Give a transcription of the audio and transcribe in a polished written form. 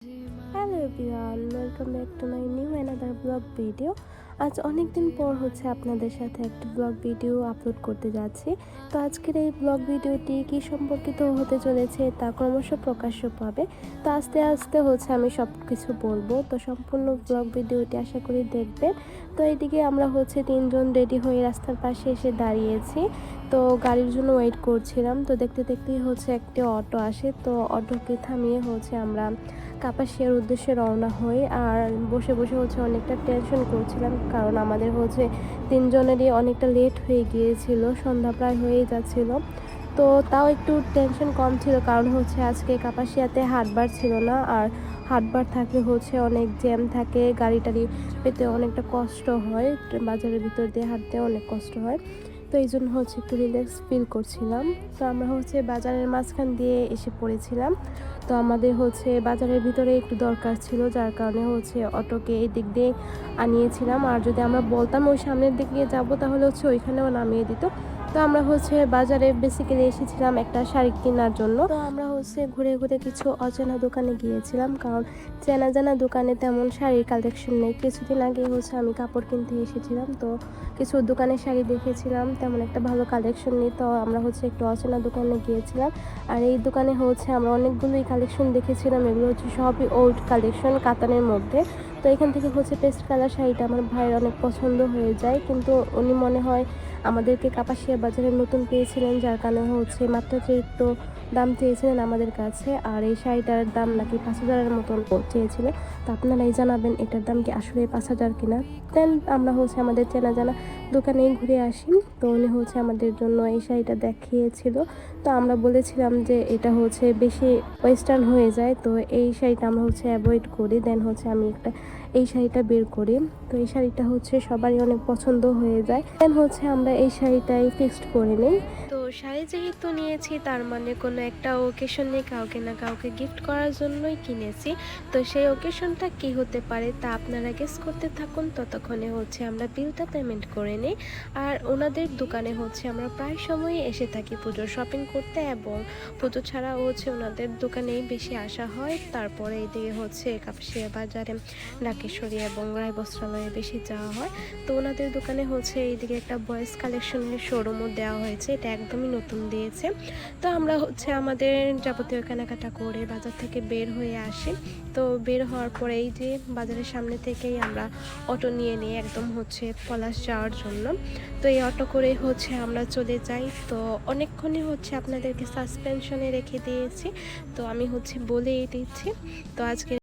Hello everyone, welcome back to my new another blog video. আজ অনেক দিন পর আপনাদের সাথে একটা ব্লগ ভিডিও আপলোড করতে যাচ্ছি। তো আজকের এই ব্লগ ভিডিওটি কি সম্পর্কিত হতে চলেছে তা ক্রমশ প্রকাশ্য পাবে। তো আস্তে আস্তে আমি সব কিছু বলবো। তো সম্পূর্ণ ব্লগ ভিডিওটি আশা করি দেখবেন। তো এইদিকে আমরা তিনজন রেডি হয়ে রাস্তার পাশে এসে দাঁড়িয়েছি। তো গাড়ির জন্য ওয়েট করছিলাম। তো দেখতে দেখতেই একটি অটো আসে। তো অটোকে থামিয়ে আমরা কাপাসিয়ার উদ্দেশ্যে রওনা হই। আর বসে বসে অনেকটা টেনশন করছিলাম, কারণ আমাদের তিনজনেরই অনেকটা লেট হয়ে গিয়েছিল, সন্ধ্যা প্রায় হয়েই যাচ্ছিল। তো তাও একটু টেনশন কম ছিল, কারণ আজকে কাপাসিয়াতে হাটবার ছিল না। আর হাটবার থাকলে অনেক জ্যাম থাকে, গাড়ি টাড়ি পেতে অনেকটা কষ্ট হয়, বাজারের ভিতর দিয়ে হাঁটতে অনেক কষ্ট হয়। তো এই জন্য একটু রিল্যাক্স ফিল করছিলাম। তো আমরা বাজারের মাঝখান দিয়ে এসে পড়েছিলাম। তো আমাদের বাজারের ভিতরে একটু দরকার ছিল, যার কারণে অটোকে এই দিক দিয়ে আনিয়েছিলাম। আর যদি আমরা বলতাম ওই সামনের দিকে যাব, তাহলে ওইখানেও নামিয়ে দিত। তো আমরা বাজারে বেসিক্যালি এসেছিলাম একটা শাড়ি কেনার জন্য। তো আমরা ঘুরে ঘুরে কিছু অচেনা দোকানে গিয়েছিলাম, কারণ চেনা জানা দোকানে তেমন শাড়ির কালেকশন নেই। কিছুদিন আগে আমি কাপড় কিনতে এসেছিলাম। তো কিছু দোকানে শাড়ি দেখেছিলাম, তেমন একটা ভালো কালেকশন নেই। তো আমরা একটু অচেনা দোকানে গিয়েছিলাম। আর এই দোকানে আমরা অনেকগুলোই কালেকশন দেখেছিলাম। এগুলো সবই ওল্ড কালেকশন, কাতানের মধ্যে। তো এখান থেকে পেস্ট কালার শাড়িটা আমার ভাইয়ের অনেক পছন্দ হয়ে যায়, কিন্তু উনি মনে হয় আমাদেরকে কাপাসিয়া বাজারে নতুন পেয়েছিলেন, যার কারণে মাত্রাতিরিক্ত দাম চেয়েছিলেন আমাদের কাছে। আর এই শাড়িটার দাম নাকি 5,000-এর মতন চেয়েছিল। তো আপনারাই জানাবেন এটার দাম কি আসলে 5,000 কিনা। দেন আমরা আমাদের চেনা জানা দোকানেই ঘুরে আসি। তো উনি আমাদের জন্য এই শাড়িটা দেখিয়েছিল। তো আমরা বলেছিলাম যে এটা বেশি ওয়েস্টার্ন হয়ে যায়, তো এই শাড়িটা আমরা অ্যাভয়েড করি। দেন আমি এই শাড়িটা বের করি। তো এই শাড়িটা সবারই অনেক পছন্দ হয়ে যায়। দেন আমরা এই শাড়িটাই ফিক্সড করে নিই। তো শাড়ি যেহেতু নিয়েছি, তার মানে কোনো একটা ওকেশনে কাউকে না কাউকে গিফট করার জন্যই কিনেছি। তো সেই ওকেশনটা কি হতে পারে তা আপনারা গেস করতে থাকুন। ততক্ষণে আমরা বিলটা পেমেন্ট করে নিই। আর ওনাদের দোকানে আমরা প্রায় সময়ই এসে থাকি পুজোর শপিং করতে, এবং পুজো ছাড়াও ওনাদের দোকানেই বেশি আসা হয়। তারপরে এইদিকে কাপাসিয়া বাজারে ঢাকেশ্বরী এবং রায় বস্ত্রালয়ে বেশি যাওয়া হয়। তো ওনাদের দোকানে এইদিকে একটা বয়েজ কালেকশনের শোরুমও দেওয়া হয়েছে, এটা একদমই নতুন দিয়েছে। তো আমরা আমাদের যাবতীয় কেনাকাটা করে বাজার থেকে বের হয়ে আসি। তো বের হওয়ার পরে এই যে বাজারের সামনে থেকেই আমরা অটো নিয়ে নিই একদম পলাশ যাওয়ার জন্য। তো এই অটো করে আমরা চলে যাই। তো অনেকক্ষণই আপনাদেরকে সাসপেনশনে রেখে দিয়েছি। তো আমি বলেই দিচ্ছি। তো আজকে